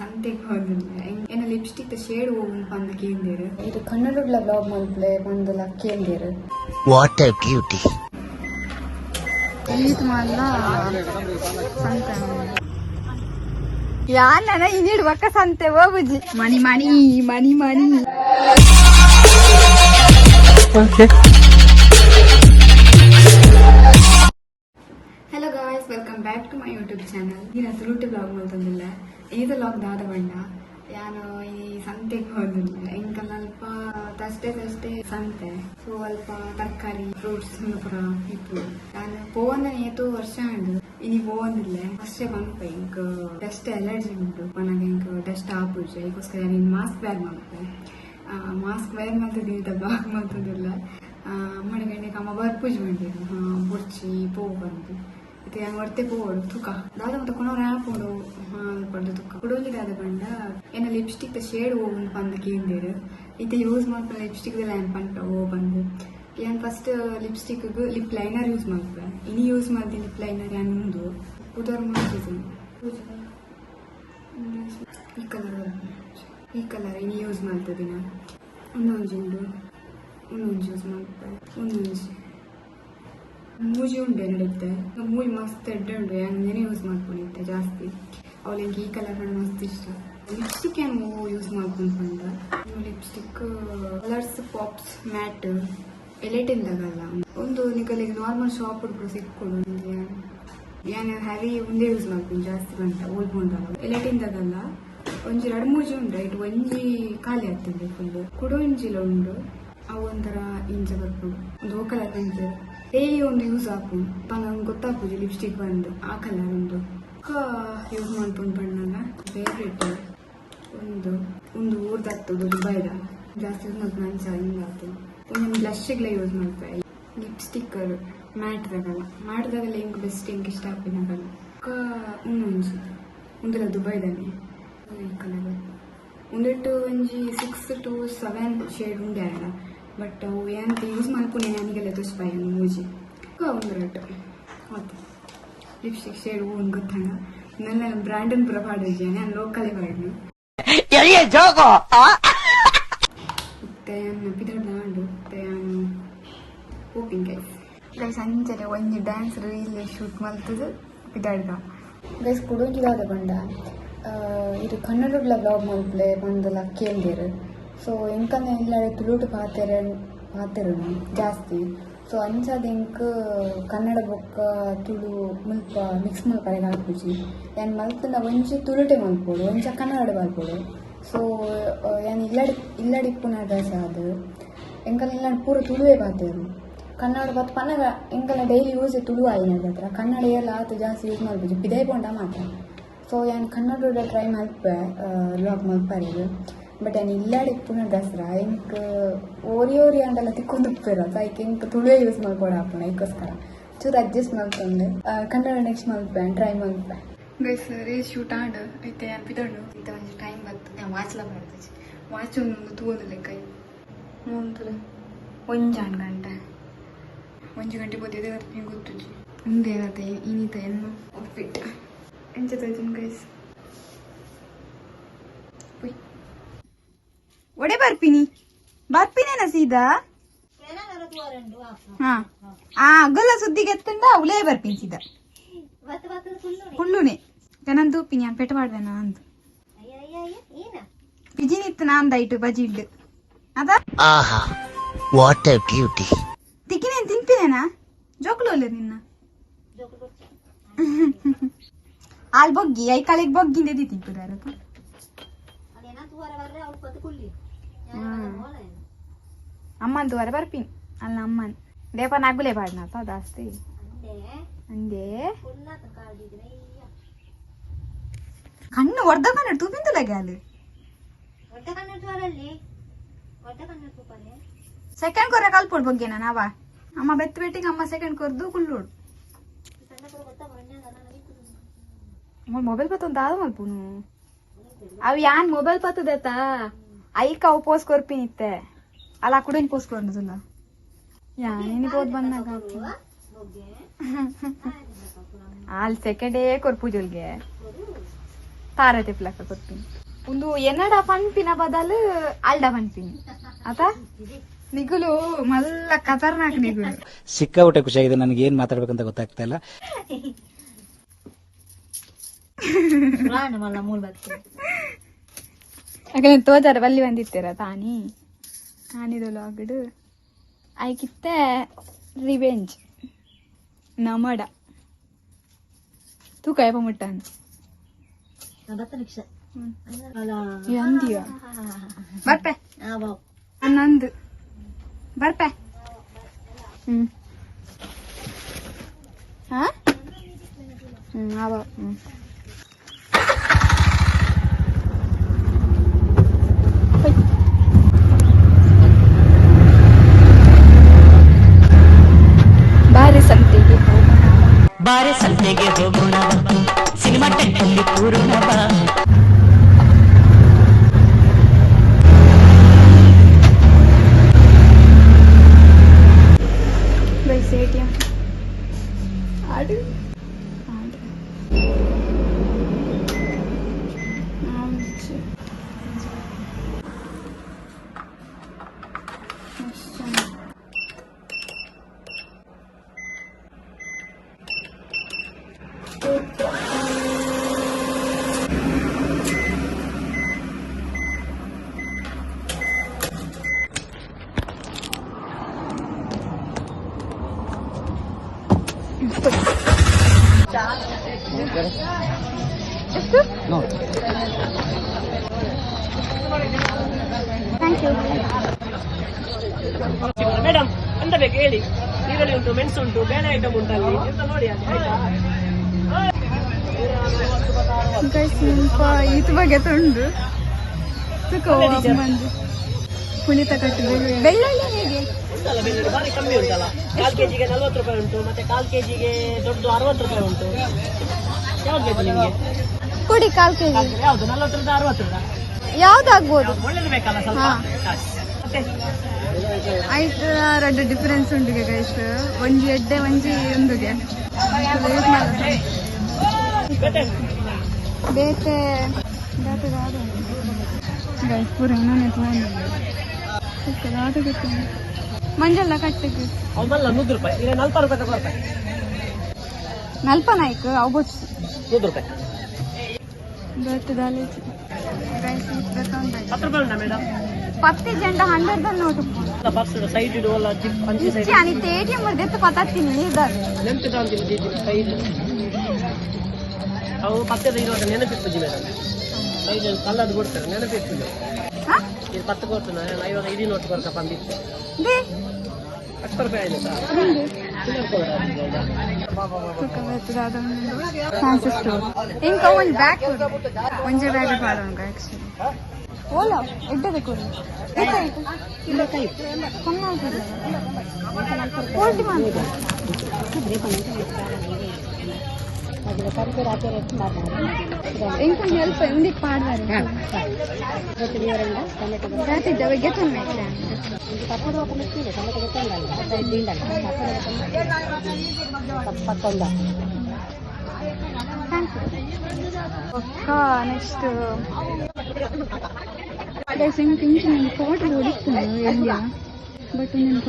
ಸಂತೆಗೆ ಹೋದಿಲ್ಲ ಏನ lipstick shade ಹೋಗಿ ಬಂದು ಕೇಂದಿರು ಇದು ಕನ್ನಡದ ಬ್ಲಾಗ್ ಮಾಡ್ಲೆ ಬಂದಲ್ಲ ಕೇಂದಿರು ವಾಟ್ ಎ ಬ್ಯೂಟಿ ಈದ್ ಮಲ್ಲ ಸಂತೆ ಯಾನ ಇನ್ನಿಡ್ ಬಕ್ಕ ಸಂತೆ ಹೋಗುಜಿ ಮನಿ ಮನಿ ಮನಿ ಮನಿ hello guys welcome back to my YouTube channel ನೀನು ರೂಟ್ ಬ್ಲಾಗ್ ಮಾಡ್ತಂದಿಲ್ಲ ಇದು ಲಾಗ್ ದಾದ ಬಣ್ಣ ಯಾನು ಈ ಸಂತೆಗೆ ಹೋದಿಲ್ಲ ಇಂಕಲ್ ಅಲ್ಪ ತಷ್ಟೇ ಸಂತೆ ಸೊ ಅಲ್ಪ ತರಕಾರಿ ಫ್ರೂಟ್ಸ್ ಪುರ ಇಪ್ಪು ನಾನು ಪೋವಂದ ಏತು ವರ್ಷ ಉಂಡು ಇನಿ ಪೋವಂದಿಲ್ಲ ಅಷ್ಟೇ ಬಂಪ ಇಂಕ್ ಡಸ್ಟ್ ಅಲರ್ಜಿ ಉಂಟು ನನಗೆ ಇಂಕ್ ಡಸ್ಟ್ ಆಪುಜ ಈಗೋಸ್ಕರ ನೀನು ಮಾಸ್ಕ್ ವೇರ್ ಮಾಡ್ತೆ ಮಾಸ್ಕ್ ವೇರ್ ಮಾಡ್ತಿದ್ದ ಬ್ಲಾಗ್ ಮಾಡ್ತದಿಲ್ಲ ಅಮ್ಮನ ಗಂಟೆಗೆ ಅಮ್ಮ ಬರ್ಪೂಜೆ ಮಾಡಿದ್ರು ಬುರ್ಚಿ ಪೂ ಬಂದು ಇದು ಹೆಂಗ್ ಹೊರ್ತೆ ಪೋಡು ತುಕ ದಾದ ಮತ್ತೆ ಕೊನೋರು ಆಪೋಡು ಪಡ್ದು ತುಕ ಕುಡೋಲಿ ದಾದ ಬಂಡ ಏನ ಲಿಪ್ಸ್ಟಿಕ್ ಶೇಡ್ ಹೋಗಿ ಬಂದು ಕೇಂದಿರು ಇದು ಯೂಸ್ ಮಾಡ್ಕೊಂಡು ಲಿಪ್ಸ್ಟಿಕ್ ಏನ್ ಪಂಟ ಹೋ ಬಂದು ಏನ್ first lipstick lip liner use ಮಾಡ್ತೆ ಇನಿ ಯೂಸ್ ಮಾಡ್ತೀನಿ ಲಿಪ್ ಲೈನರ್ ಏನ್ ಮುಂದು ಉದರ್ ಮಾಡ್ತಿದ್ದೀನಿ ಈ ಕಲರ್ ಇನಿ ಯೂಸ್ ಮಾಡ್ತಿದ್ದೀನ ಇನ್ನೊಂದು ಯೂಸ್ ಮಾಡ್ತೆ ಮೂಜಿ ಉಂಡೆ ನಡೀತೆ ಮೂಜಿ ಮಸ್ತ್ ಎಡ್ಡೆ ಉಂಡೆ ಹಂಗೇನೆ ಯೂಸ್ ಮಾಡ್ಕೊಂಡಿದ್ದೆ ಜಾಸ್ತಿ ಅವಳಿಗೆ ಈ ಕಲರ್ ಮಸ್ತ್ ಇಷ್ಟ ಲಿಪ್ಸ್ಟಿಕ್ ಏನು ಯೂಸ್ ಮಾಡ್ಕೊಂಡ್ಬಂದ ಲಿಪ್ಸ್ಟಿಕ್ ಕಲರ್ಸ್ ಪಾಪ್ಸ್ ಮ್ಯಾಟ್ ಎಲೆಟಿಂದಾಗಲ್ಲ ಒಂದು ನಿಗಲಿಗೆ ನಾರ್ಮಲ್ ಶಾಪ್ ಹುಡುಗರು ಸಿಕ್ಕೊಡು ಏನು ಹ್ಯಾವಿ ಒಂದೇ ಯೂಸ್ ಮಾಡ್ತೀನಿ ಜಾಸ್ತಿ ಬಂತ ಓಲ್ಕೊಂಡಲ್ಲ ಎಲೆಟಿಂದಾಗಲ್ಲ ಒಂಜಿ 2-3 ಉಂಡು ಇಟ್ಟು ಒಂಜಿ ಖಾಲಿ ಆಗ್ತಿದ್ದೆ ಫುಲ್ ಕುಡು ಇಂಜಿಲ ಉಂಡು ಅವು ಒಂಥರ ಇಂಜ ಬರ್ಬೋದು ಒಂದು ಓ ಕಲರ್ ಇಂಜ ಡೈಲಿ ಒಂದು ಯೂಸ್ ಹಾಕು ನಂಗೆ ಗೊತ್ತಾಗ್ಬೋದು ಲಿಪ್ಸ್ಟಿಕ್ ಬಂದು ಆ ಕಲರ್ ಒಂದು ಯೂಸ್ ಮಾಡ್ಕೊಂಡು ಬಣ್ಣನ ಫೇವ್ರೇಟ್ ಒಂದು ಊರ್ದಾಗ್ತದೆ ದುಬೈದ ಜಾಸ್ತಿ ಯೂಸ್ ಮಾಡ್ಕೊಂಡು ನಂಚ ಹಿಂಗೆ ಆಗ್ತದೆ ಒಂದೊಂದು ಬ್ಲಷ್ಗೆಲ್ಲ ಯೂಸ್ ಮಾಡ್ತಾರೆ ಲಿಪ್ಸ್ಟಿಕ್ಕರ್ ಮ್ಯಾಟ್ದಾಗಲ್ಲ ಹಿಂಗೆ ಬೆಸ್ಟ್ ಹಿಂಗೆ ಇಷ್ಟ ಆಗ್ಬಿನಾಗಲ್ಲ ಒಂದಲ್ಲ ದುಬೈದಾನೆ ಈ ಕಲರ್ ಒಂದಿಟ್ಟು ಒಂಜಿ 6 to 7 ಶೇಡ್ ಉಂಡೆ ಅಲ್ಲ ಬಟ್ ಅವು ಏನಂತ ಯೂಸ್ ಮಾಡ್ಕೊಂಡು ನನಗೆಲ್ಲ ತೋರಿಸ್ಬಾಯಿ ಮೂಜಿ ಒಂದರಟ್ಟು ಮತ್ತೆ ಲಿಪ್ಸ್ಟಿಕ್ ಶೇಡ್ ಒಂದು ಗೊತ್ತಂಗ ನನ್ನ ಬ್ರ್ಯಾಂಡನ್ ಪುರ ಪಾಡಿದ್ದೆ ನಾನು ಲೋಕಲೇ ಪಾಡಿದ್ನು ಮತ್ತೆ ಪಿದಾಡು ಮತ್ತೆ ಹೋಪಿಂಗ್ ಗೈಸ್ ಅಂಚನೆ ಒಂಜಿ ಡ್ಯಾನ್ಸ್ ರೀಲ್ ಶೂಟ್ ಮಾಡ್ತದೆ ಪಿದಾಡ್ಗ ಗೈಸ್ ಕುಡೋಜಿದಾದ ಬಂಡ ಇದು ಕನ್ನಡದ ಬ್ಲಾಗ್ ಮಾಡ್ಲೆ ಬಂದಲ್ಲ ಕೇಂದಿರು ಸೊ ಎಂಕಲ್ನ ಎಲ್ಲ ತುಳುಟು ಪಾತೆರು ಜಾಸ್ತಿ ಸೊ ಅಂಚಾದ ಎಂಕ್ ಕನ್ನಡ ಬೊಕ್ಕ ತುಳು ಮುಲ್ಪ ಮಿಕ್ಸ್ ಮಲ್ಪರೆಗೆ ಹಾಕುಜಿ ಏನು ಮಲ್ತನ ಒಂಚೆ ತುಳುಟೆ ಮಲ್ಪೋಡು ಒಂಚ ಕನ್ನಡ ಮಲ್ಪೋಡು ಸೊ ಏನು ಇಲ್ಲಡಿಪ್ಪುನದ ಸಹ ಅದು ಎಂಕಲ್ನ ಪೂರ ತುಳುವೇ ಪಾತೆರು ಕನ್ನಡ ಬತ್ತು ಪನ್ನಗ ಎಂಕಲ್ನ ಡೈಲಿ ಯೂಸೇ ತುಳು ಆಯ್ನದ ಹತ್ರ ಕನ್ನಡ ಎಲ್ಲ ಆತು ಜಾಸ್ತಿ ಯೂಸ್ ಮಾಡ್ಬೋದು ಪಿದೈ ಪೋಂಡ ಮಾತ್ರ ಸೊ ಏನು ಕನ್ನಡ ಟ್ರೈ ಮಲ್ಪೆ ಲಾಗ್ ಮಲ್ಪರಿಗೆ ಬಟ್ ಏನು ಇಲ್ಲಾಡಿ ಪುನಃ ದಸರಾ ಇಂಕ್ ಓರಿ ಅಂಡೆಲ್ಲ ತಿಕ್ಕೊಂಡು ಉಪ್ಪಿರೋ ಸೊ ಐಕೆ ಇಂಕ್ ತುಳುವೇ ಯೂಸ್ ಮಾಡ್ಕೊಡ ಹಾಕೋಣ ಇದಕ್ಕೋಸ್ಕರ ಚೂರು ಅಡ್ಜಸ್ಟ್ ಮಾಡ್ಕೊಂಡು ಕನ್ನಡ ನೆಕ್ಸ್ಟ್ ಮಲ್ಪೆ ಟ್ರೈ ಮಲ್ಪೆ ಗೈಸ್ ರೇಸ್ ಶೂಟ್ ಆಡು ಐತೆ ಪಿದಾಡು ಇಂಥ ಒಂದು ಟೈಮ್ ಬಂತು ನಾನು ವಾಚ್ಲ ಮಾಡ್ತೀವಿ ವಾಚ್ ಒಂದು ತೂದಿಲ್ಲ ಕೈ ನೋಡ್ತಾರೆ 1 ಗಂಟೆ 1 ಗಂಟೆ ಗೊತ್ತಿದೆ ನಿಂಗೆ ಗೊತ್ತುಜಿ ಮುಂದೆ ಏನತ್ತೆ ಇನ್ನಿತ ಏನು ಔಟ್ಫಿಟ್ ಎಂಚತೈತಿನ ಗೈಸ್ ಒಡೆ ಬರ್ಪಿನೇನ ಸೀದಾ ಅಗಲ್ಲ ಸುದ್ದಿಗೆ ಎತ್ತಂಡ ಅವಳೇ ಬರ್ತೀನಿ ಸೀದಾ ಹುಲ್ಲುನೆ ನಾನು ತೂಪಿನಿ ನಾನು ಪೆಟ್ಟು ಮಾಡ್ದೇನ ಅಂತ ಬಿಜಿನಿತ್ತು ನಾನ್ ದೈಟು ಬಜಿ ಇಡ್ಡು ಅದ ವಾಟ್ ಎ ಬ್ಯೂಟಿ ತಿಕ್ಕಿನೇನು ತಿಂಪಿನೇನಾ ಜೋಕ್ಲು ಅಲ್ಲ ನಿನ್ನ ಅಲ್ಲಿ ಬೊಗ್ಗಿ ಐ ಕಾಲಿಗೆ ಬೊಗ್ಗಿಂದೆ ತಿಂಪಿದಾರ ಅಮ್ಮನ್ ತೂವರೆ ಬರ್ತೀನಿ ಅಲ್ಲ ಅಮ್ಮನ್ ದೇಪ ನಗುಲೆ ಪಾಡ್ನಾತ ಜಾಸ್ತಿ ಅಂದೆ ಕಣ್ಣು ಒಡ್ದ ಕನ್ನಡ ತೂಪಿಂದಲಾಗೆ ಅಲ್ಲಿ ಸೆಕೆಂಡ್ ಕೊರೆ ಕಲ್ಪೋಡ್ ಬಗ್ಗೆ ನಾವ ಅಮ್ಮ ಬೆತ್ತ ಬೆಟ್ಟಿಗೆ ಅಮ್ಮ ಸೆಕೆಂಡ್ ಕೊರ್ದು ಕುಲ್ಲೋಡು ಮೊಬೈಲ್ ಪತ್ತ ದಾದ ಮಲ್ಪುನು ಅವ್ ಯಾನ್ ಮೊಬೈಲ್ ಪತ್ತದತ್ತ ಐಕ ಅವು ಪೋಸ್ ಕೊರ್ಪಿನಿತ್ತೆ ಅಲ್ಲ ಕುಡಿನ್ ಪೋಸ್ ಕೊರ್ನದಲ್ಲ ಯಾನೇನಿ ಬೋದ್ ಬಂದಾಗ ಅಲ್ಲಿ ಸೆಕೆಂಡೇ ಕೊರ್ಪುಜಲ್ಗೆ ತಾರ ತೆಪ್ಲಕ್ಕ ಕೊಡ್ತೀನಿ ಒಂದು ಎನ್ನಡ ಪನ್ಪಿನ ಬದಲು ಅಲ್ಡ ಪನ್ಪಿನಿ ಆತ ನಿಗುಲು ಮಲ್ಲ ಖತರ್ನಾಕ್ ನಿಗುಲು ಸಿಕ್ಕಾಪಟ್ಟೆ ಖುಷಿಯಾಗಿದೆ. ನನಗೆ ಏನ್ ಮಾತಾಡ್ಬೇಕಂತ ಗೊತ್ತಾಗ್ತಾ ಇಲ್ಲ. ಯಾಕಂದ್ರೆ ತೋಜಾರ ಬಲ್ಲಿ ಬಂದಿತ್ತೀರ ತಾನಿದು ಲಾಗಡು ಆಯ್ಕಿತ್ತ ರಿವೆಂಜ್ ನಮಡ ತೂಕ ಯಪ್ಪ ಮುಟ್ಟಾನ ಅಂದಿಯ ಬರ್ಪೆ ನಂದು ಬರ್ಪೆ ಹಾ ಅವ ಬಾರೆ ಸಂತೆಗೆ ಹೋಗೋಣ ಸಿನಿಮಾ ಟೆಂಟಲ್ಲಿ ಕೂರೋಣ ಬಾ. ATM ಆಡು ಥ್ಯಾಂಕ್ ಯು ಮೇಡಮ್ ಎಂತ ಬೇಕು ಹೇಳಿ. ಈರುಳ್ಳಿ ಉಂಟು, ಮೆಣಸು ಉಂಟು, ಬೇರೆ ಐಟಮ್ ಉಂಟಲ್ಲಿ ಎಂತ ನೋಡಿ ಈತ ಬಗ್ಗೆ ತುಂಡು ಮಂದು ಕುಣಿತ ಕಟ್ಟು ಬೆಳ್ಳುಳ್ಳಿ ಹೇಗೆ ಉಂಟಲ್ಲ ಬೆಳ್ಳುಳ್ಳಿ ಬಾರಿ ಕಮ್ಮಿ ಉಂಟಲ್ಲ. 1/4 kg 40 ರೂಪಾಯಿ ಉಂಟು, ಮತ್ತೆ 1/4 kg ದೊಡ್ಡ 60 ರೂಪಾಯಿ ಉಂಟು. ಯಾವ್ದು ಬೇಕು ನಿಮ್ಗೆ? ಕೊಡಿ 1/4 kg. ಯಾವ್ದು 40ರಿಂದ 60ರಿಂದ ಯಾವ್ದಾಗ್ಬೋದು? ಒಳ್ಳೇದು ಬೇಕಲ್ಲ ಸ್ವಲ್ಪ. ಮತ್ತೆ ಆಯ್ತು ಎರಡು ಡಿಫರೆನ್ಸ್ ಉಂಟು ಗೈಸ್. ಒಂಜಿ ಎಡ್ಡೆ ಒಂಜಿ ಒಂದುಗೆ ಬೇತೆ ಗೈಸ್ ಪೂರ ಇನ್ನೊಂದು ತಗೊಂಡು ಮಂಜಲ್ಲ ಕಟ್ಟಿಗೆ ಅವಲ್ಲ 100 ರೂಪಾಯಿ ಈಗ 40 ರೂಪಾಯಿ ತಗೊಳ್ತಾರೆ. ನಲ್ಪನಾಯ್ಕು ಅವು ಬೊಟ್ಸು 100 ರೂಪಾಯಿ ಬೇಟದಲ್ಲಿ ಗೈಸ್ 10 ರೂಪಾಯಿ ಉಂಟಾ ಮೇಡಮ್? 10 ಜೆಂಡ 100 ನೋಟು ಬಾಕ್ಸ್ ಸೈಡ್ ಇಡುವಲ್ಲ ಜಿಪ್ ಅಂಚಿ ಸೈಡ್ అని ఏటీఎం ముడితే పతాತೀನಿ ಇದಾರೆ ನೆನಪು ತಾಂತೀನಿ ಸೈಡ್ ಅವು ಪಕ್ಕದ ಇರುವಾಗ ನೆನಪಿರ್ತದೆ ಮೇಡಮ್. ಸೈಡ್ ಕಲ್ಲದು ಕೊಡ್ತಾರೆ ನೆನಪಿರ್ತದೆ. ಇದು 10 ಕೊಡ್ತಾನೆ ಇವಾಗ 5 ನೋಟ್ ಬರ್ಕ ಬಂದಿತ್ತು. ದೇ 10 ರೂಪಾಯಿ ಆಯ್ತು ಸರ್. ಫ್ಯಾನ್ಸಿ ಸ್ಟೋರ್ ఇంకా ಒಂದು ಬ್ಯಾಗ್ ಒಂಜೆ ಬ್ಯಾಗ್ ಪಾಡೋಣ ಆಕ್ಚುಲಿ ಓಲಾ ಎಡ್ಡದ ಕೊಡಿ ಇಲ್ಲ ಕೈ ಕಣ್ಣಾಗಿದೆ ಕೋಟಿ ಮಾಡಿ ఇంకా హెల్ప్ ఎందుకు పాడవారు ఒక్క నెక్స్ట్ ఇంకొంచెం నేను కోట ఓడిస్తున్నాను ఎల్లియా బట్ నేను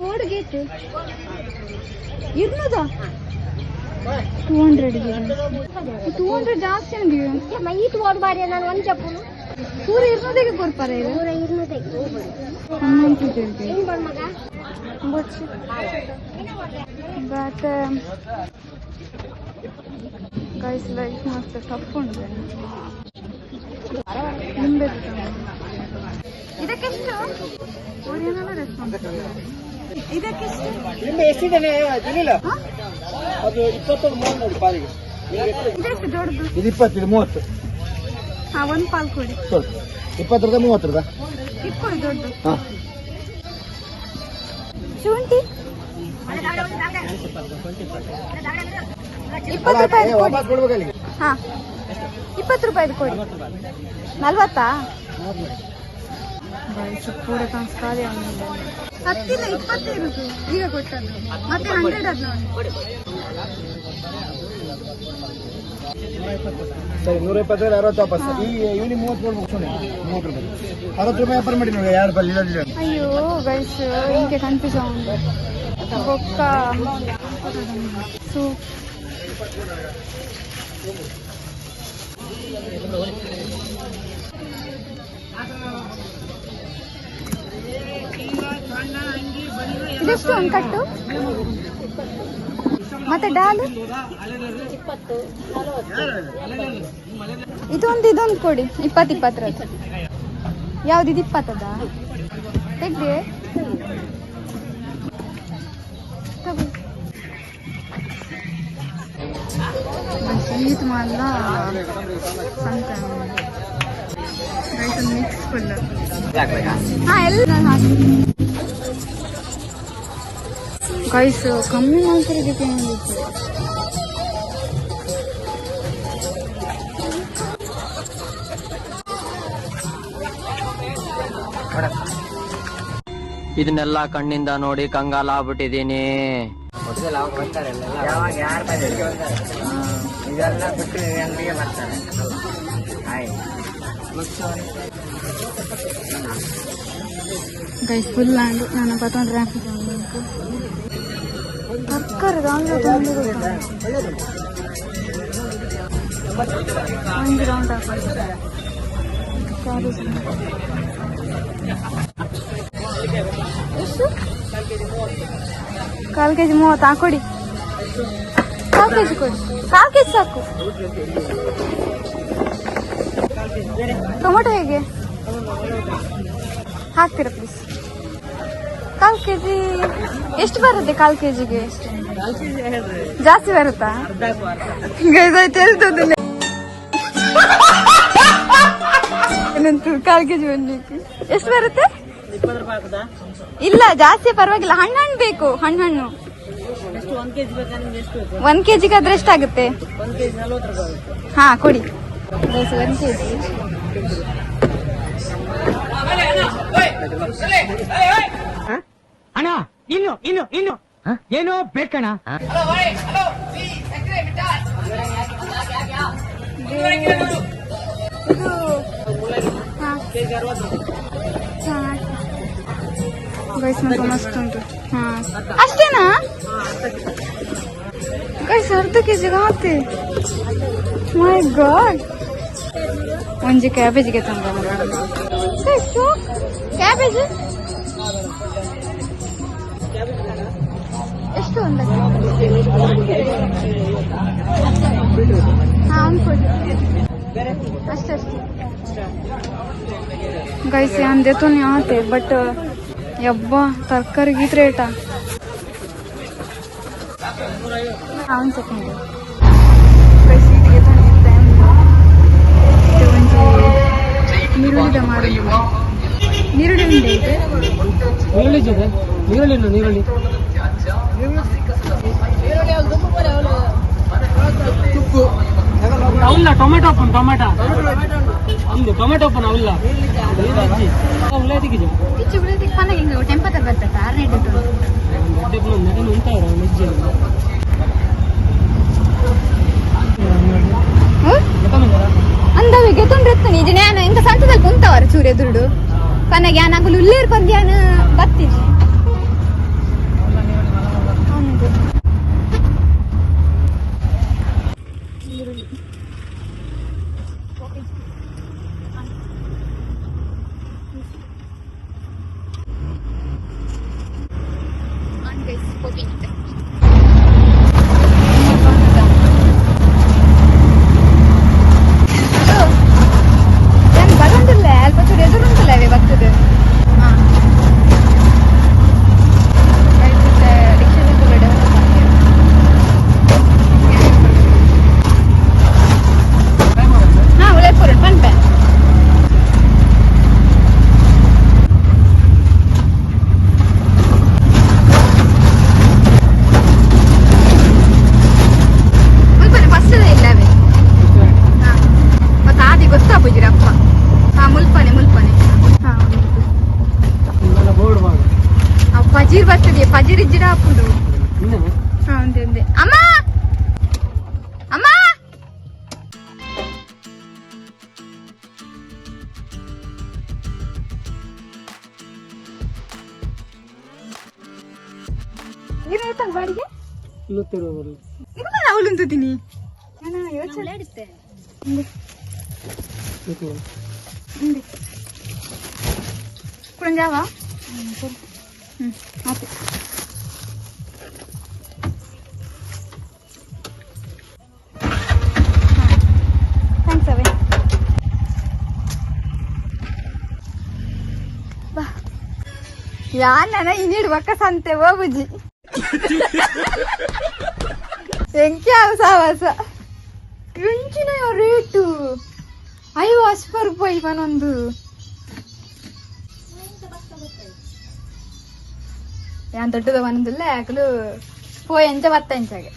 ఓడిగేట్ ಇರ್ನದಾ 200 ಜಾಸ್ತಿ ಅಂದಿವಿ ಮೈಟ್ ಓಡಬಾರಿ ನಾನು ಒಂದು ಚಪ್ಪನು ಪೂರ ಇರ್ನದಿಗೆ ಕೊಡ್ಪಾರ ಪೂರ ಇರ್ನದೆ ಏನು ಬಡ ಮಗ ಬಚ್ಚಿ ಬಟ್ ಗೈಸ್ ಲೈಫ್ ಮಸ್ತ್ ಟಫ್ ಉಂಟು ನಿಂಬೆ ಇದಕ್ಕೆಷ್ಟು ಓರಿಯನಲ್ಲ ರೆಸ್ಪಾನ್ಸ್ ಇದಕ್ಕೆಷ್ಟು ನಿಂಬೆ ಎಷ್ಟಿದೆ ತಿಳಿಲ್ಲ. ಅದು 20 ನೋಡಿ ಪಾಲಿಗೆ. ಇದೆಷ್ಟು ದೊಡ್ಡದು? ಇದು 20 30 ಹಾ ಒಂದು ಪಾಲ್ ಕೊಡಿ. 20 ರೂಪಾಯಿ 30 ರೂಪಾಯಿ ಇಟ್ಕೊಡಿ ದೊಡ್ಡದು. ಹಾ ಶುಂಠಿ 20 ರೂಪಾಯಿ ವಾಪಸ್ ಕೊಡ್ಬೇಕಲ್ಲಿ. ಹಾ 20 ರೂಪಾಯಿ ಕೊಡಿ. 40 ಪೂರ ಸಂಸ್ಕಾರಿ ಹತ್ತಿಲ್ಲ 20 ಇರುದು ಈಗ ಕೊಟ್ಟದ್ದು ಮತ್ತೆ 100 ಅದು ನೋಡಿ ಸರಿ 120 60 ವಾಪಸ್ ಈ ಇವನಿ 30 ಕೊಡ್ಬೇಕು ಸುಮ್ಮನೆ 30 ರೂಪಾಯಿ 60 ರೂಪಾಯಿ ವ್ಯಾಪಾರ ಮಾಡಿ ನೋಡಿ 2 ರೂಪಾಯಿ ಇಲ್ಲ ಅಯ್ಯೋ ಗೈಸ್ ಹಿಂಗೆ ಕನ್ಫ್ಯೂಸ್ ಆಗುಂಡು ಬೊಕ್ಕ ಸೂಪ್ ಇದೆಷ್ಟು ಒಂದು ಕಟ್ಟು ಮತ್ತೆ ಡಾಲ್ ಇದೊಂದು ಕೊಡಿ 20 ಯಾವ್ದು ಇದು 20 ತೆಗ್ದೆ ಸಂಗೀತ ಮಾಲ್ಲ ಸಂತ ಮಿಕ್ಸ್ ಫುಲ್ ಹಾ ಎಲ್ಲ ಹಾಕಿ ಗೈಸ್ ಕಮ್ಮಿ ಮಾಡ್ತಾರೆ ಇದನ್ನೆಲ್ಲ ಕಣ್ಣಿಂದ ನೋಡಿ ಕಂಗಾಲ ಆಗ್ಬಿಟ್ಟಿದೀನಿ. ಗೈಸ್ ಫುಲ್ ಆಂಡ್ ನಾನು ಪತ್ತೊಂದು ತಕ್ಕರೆ ಒಂದು ರೌಂಡ್ ಎಷ್ಟು 1/4 kg 30 ಹಾಕೊಡಿ 1/4 kg ಕೊಡಿ 1/4 kg ಸಾಕು. ಟೊಮೊಟೊ ಹೇಗೆ ಹಾಕ್ತೀರಾ ಪ್ಲೀಸ್? 1/4 kg ಎಷ್ಟು ಬರುತ್ತೆ? 1/4 kgಗೆ ಜಾಸ್ತಿ ಬರುತ್ತಾ? ಏನಂತ 1/4 kg ಬಂದಿಕ್ಕೆ ಎಷ್ಟು ಬರುತ್ತೆ? ಇಲ್ಲ ಜಾಸ್ತಿ ಪರವಾಗಿಲ್ಲ. ಹಣ್ಣು ಬೇಕು, ಹಣ್ಣು 1 kg ಆದ್ರೆ ಎಷ್ಟಾಗುತ್ತೆ? ಹಾ ಕೊಡಿ 1 kg. ಅಣ್ಣ ಇನ್ನು ಏನೋ ಬೇಕಣ್ಣ. ಗೈಸ್ ಮತ್ತೆ ಮಸ್ತ್ ಉಂಟು. ಹಾ ಅಷ್ಟೇನಾ ಗೈಸ್? 1/2 kg ಆಗುತ್ತೆ. ಮೈ ಗಾಡ್. ಒಂಜಿ ಕ್ಯಾಬೇಜಿಗೆ ತಂದ ಕ್ಯಾಬೇಜ್ ಎಷ್ಟು? ಒಂದು ಹಾ ಒಂದು ಕೊಡಿ ಅಷ್ಟೇ. ಗೈಸ್ ಅಂದೇತು ಆತೆ ಬಟ್ ಯಬ್ಬ ತರಕಾರಿಗೆ ಇದು ರೇಟಾ? ಒಂದು ಸೆಕೆಂಡ್ ಗೈಸ್ ಇದಿಗೆ ತಂದಿದ್ದೆ ಒಂಜಿ ನೀರುಳ್ಳಿದ ಮಾರುಳ್ಳಿ ನೀರುಳ್ಳಿ ಉಂಡೆ ಇದೆ. ನೀರುಳ್ಳಿ ಅವಲ್ಲ ಟೊಮೆಟೊ ಒಂದು ಟೊಮೆಟೊ ಅವಲ್ಲ ಉಳ್ಳಾದಿಗೆ ಕಿಚ್ಚು ಬಿಡೋದಕ್ಕೆ ಪನ್ನ ಹಿಂಗೆ ಟೆಂಪರ್ ಬರ್ತದೆ 6 ಅಂದವಿಗೆ ತೊಂದ್ರೆ ಇದು ನಾನು ಇಂಕ ಸಂತದಲ್ಲಿ ಕುಂತವರು ಚೂರೆ ದುಡ್ಡು ಪನ್ನಗೆ ನಾಗಲು ಉಳ್ಳೇರು ಪಂದ್ಯಾನ ಬತ್ತಿಜಿ ಬರಂದಿಲ್ಲ ಅಲ್ಪ ಚೂರು ಎದುರುಂಟಲ್ಲ ಅವೇ ಬರ್ತದೆ. ಹಾ ಉಳೇಪುರ ಪನ್ಪೆ ಮುಲ್ಪನೆ ಫಸ್ಟ್ ಇಲ್ಲವೇ? ಹಾ ಮತ್ತೆ ಆದಿ ಗೊತ್ತಾ ಬುಜಿರಪ್ಪ? ಹಾ ಮುಲ್ಪನೆ ಹಾ ಪಜೀರ್ ಬರ್ತದೆ. ಪಜೀರ್ ಇಜ್ಜಿರ ಹಾಕುದು. ಹಾ ಒಂದೇ ಅಮ್ಮ ಏನು ಹೇಳ್ತಾನೆ ಬಾಡಿಗೆ ಇಲ್ಲುತ್ತಿರುವ ಇದು ಅವಳು ಅಂತೀನಿ ನಾನು ಯೋಚನೆ ಕುಡಂಜಾವ ಆಯ್ತು ಥ್ಯಾಂಕ್ಸ್ ಅವೇ ಬಾ ಯಾನ ಇನ್ನಿಡು ಬಕ್ಕ ಸಂತೆ ಹೋಗುಜಿ ಎಂಕೆ ಸಾವಾಸ ಎಂಚಿನ ರೇಟು 50 ರೂಪಾಯಿ ಇವನೊಂದು ಯಾನ್ ದೊಡ್ಡದ ಒಂದಿಲ್ಲ ಯಾಕಲು పోయి ಎಂಚ ಬತ್ತ ಎಂಚಾಗೆ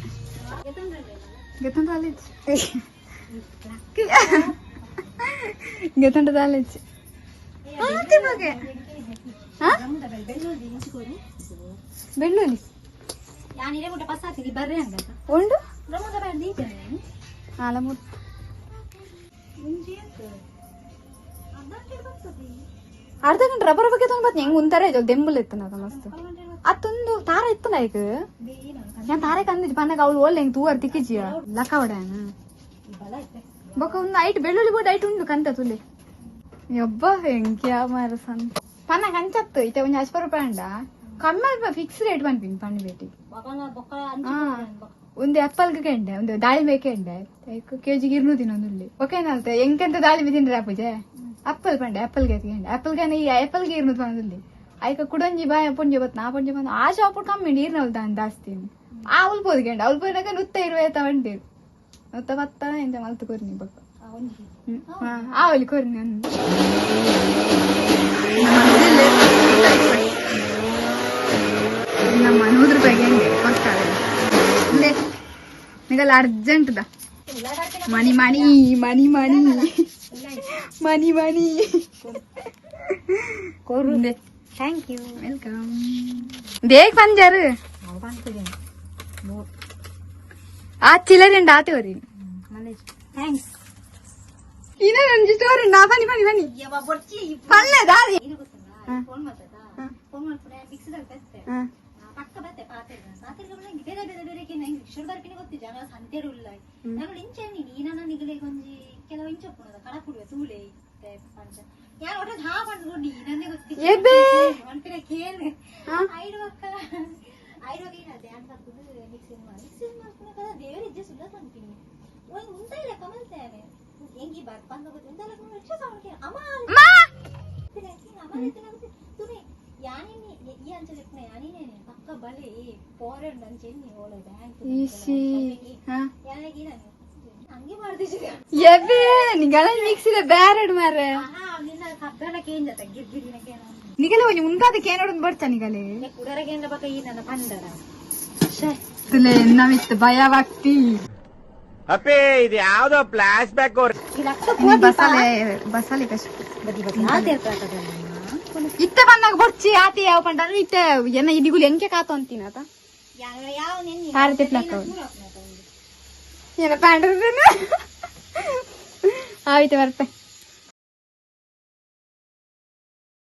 ಗೆತ್ತಂಡ ದಾಲಿಚ್ಚಿ ಬೆಳ್ಳುಳ್ಳಿ ಉಂಡು ಅರ್ಧ ಗಂಟೆ ರಬ್ಬರ್ ಬಗ್ಗೆ ತೊಗೊಂಡು ಬತ್ತಿ ಹೆಂಗ್ ಉಂತಾರೆ ದೆಂಬಲ್ ಇತ್ತನ ಮಸ್ತ್ ಅತ್ತೊಂದು ತಾರ ಇತ್ತನ ಈಗ ഞാൻ താരെ കന്നിച്ച് പണ്ടൊക്കെ അവള് ഓല്ലേ തൂവാർ തിക്കിച്ചിയ ലക്കവടാണ് ബൊക്കെ ഒന്ന് ആയിട്ട് വെള്ളുള്ളി പോയിട്ട് ആയിട്ടുണ്ട് കണ്ട തുള്ളി ಯಬ್ಬ ಹೆಂಗ್ಯಾ ಮರಸನ್ ಪನ್ನ ಕಂಚತ್ತು ಇತ್ತೆ ಒಂಜಿ 80 ರೂಪಾಯಿ ಅಂಡ ಕಮ್ಮಿ ಫಿಕ್ಸ್ ರೇಟ್ ಪನ್ಪಿನ್ ಪಣ್ಣು ಬೇಟಿ ಒಂದು ಆಪಲ್ಗೆ ಕೆಂಡೆ ಒಂದು ದಾಳಿಂಬೆ ಕೆಂಡೆ ಕೆಜಿಗೆ 200 ತಿನ್ನೊಂದುಳ್ಳಿ ಓಕೆನಲ್ತೆ ಎಂಕೆಂತ ದಾಳಿಂಬೆ ತಿಂದ್ರೆ ಆಪುಜೆ ಆಪಲ್ ಪಂಡೆ ಆಪಲ್ಗೆ ಎತ್ಕೊಂಡೆ ಆಪಲ್ಗೆ ಈ ಆಪಲ್ಗೆ 200 ಪನ್ನೊಂದುಳ್ಳಿ ಐಕ ಕುಡೊಂಜಿ ಬಾಯ್ ಪೊಂಜೆ ಬತ್ ನಾ ಪೊಂಜೆ ಬಂದು ಆ ಶಾಪ್ ಕಮ್ಮಿ ನೀರ್ನಲ್ ದಾನ್ ಜಾಸ್ತಿ ಆ ಉಲ್ಪೋದ್ಗೆಂಡ ಉಲ್ಪೋನಾಗ 120 ತಗೊಂಡಿರು 110 ಎಂತ ಮಲ್ತು ಕೊರ್ನಿ ಬಕ್ಕ ಆವಲಿ ಕೊರ್ನಿ ನಮ್ಮ 100 ರೂಪಾಯಿಗೆ ಹೆಂಗೆ ಕೊಡ್ತಾರೆ ನಿಗಲ್ಲ ಅರ್ಜೆಂಟ್ ದ ಮನಿ ಮನಿ ಮನಿ ಮನಿ ಮನಿ ಮನಿ ಕೊರುಂದೆ ಥ್ಯಾಂಕ್ ಯು ವೆಲ್ಕಮ್ ಬೇಗ ಪಂಜಾರು ಆ ಚಿಲ್ಲರೆಂಡ ಆತೇವರಿ ಥ್ಯಾಂಕ್ಸ್ ಇನ್ನ ನಂಜಿ ಸ್ಟೋರಿ ನಾ ಬನ್ನಿ ಬನ್ನಿ ಬನ್ನಿ ಪಲ್ಲೆ ದಾರಿ ಪಕ್ಕ ಬತ್ತೆ ಪಾತ್ರೆ ಬೇರೆ ಬೇರೆ ಬೇರೆ ಶುರುಗಾರ್ಕಿನ ಗೊತ್ತಿದ್ದೆ ಆಗ ಸಂತೆರು ಇಲ್ಲ ನಾನು ಇಂಚೆನ್ನಿ ನೀನ ನಿಗಲೆ ಕೊಂಜಿ ಕೆಲವು ಇಂಚಪ್ಪುಣದ ಕಳಪುಡುವೆ ತೂಳೆ ಪಂಚ ಯಾರು ಒಟ್ಟು ಹಾ ಬಂದ್ಕೊಂಡು ನೀನೇ ಗೊತ್ತಿದ್ದೆ ಮಂಪಿನ ಕೇಳಿ ಐಡುವಾಗ ಏನದೆ ಅಂತ ಮಿಕ್ಸಿಂಗ್ ಮಾಡ್ಕೊಂಡು ದೇವರ ಇಜ್ಜೆ ಸುಳ್ಳ ತಂತೀನಿ ಒಂದು ಉಂಟ ಇಲ್ಲ ಕಮಲ್ತೇನೆ ಹೆಂಗಿ ಬಾತ್ ಬಂದ ಉಂಟಲ್ಲ ಹೆಚ್ಚು ಸಾವಕ್ಕೆ ಅಮ್ಮ ತುನಿ ಯಾನಿನಿ ಈ ಅಂಚಲಿಪ್ನ ಯಾನಿನೇನೆ ಪಕ್ಕ ಬಲೆ ಫಾರೆನ್ ಅಂಚೆನ್ನಿ ಓಳೆ ಬ್ಯಾಂಕ್ ಯಾನಿಗೆ ನಾನು ಹಂಗೆ ಮಾಡ್ತಿದ್ದೆ ಎಬೆ ನಿಗಲ ಮಿಕ್ಸಿದ ಬ್ಯಾರೆಡ್ ಮಾರೆ ನಿನ್ನ ಕಬ್ಬನ ಕೇಂದ್ರ ತೆಗಿದ್ದಿನಕ್ಕೆ ನಿಗಲ ಒಂಜಿ ಮುಂದಾದಕ್ಕೆ ಏನೋಡನ್ ಬರ್ತಾ ನಿಗಲೆ ಕುಡರಗೇಂದ್ರ ಬಕ ಈ ನನ್ನ ಪಂಡರ ತುಲೆ ನಮಿತ್ ಭಯವಾಗ್ತಿ ಅಪ್ಪೇ ಇದು ಯಾವ್ದೋ ಫ್ಲಾಶ್ ಬ್ಯಾಕ್ ಬಸಾಲೆ ಬಸಾಲೆ ಕಷ್ಟ ಇತ್ತ ಬಂದಾಗ ಬೊಚ್ಚಿ ಆತಿ ಯಾವ ಪಂಡ ಇತ್ತ ಏನ ಇದಿಗುಲಿ ಎಂಕೆ ಕಾತು ಅಂತೀನಿ ಆತ ಭಾರತಿ ಪ್ಲಾಕ್ ಏನ ಪ್ಯಾಂಡ್ ಆಯ್ತು ಬರ್ತೆ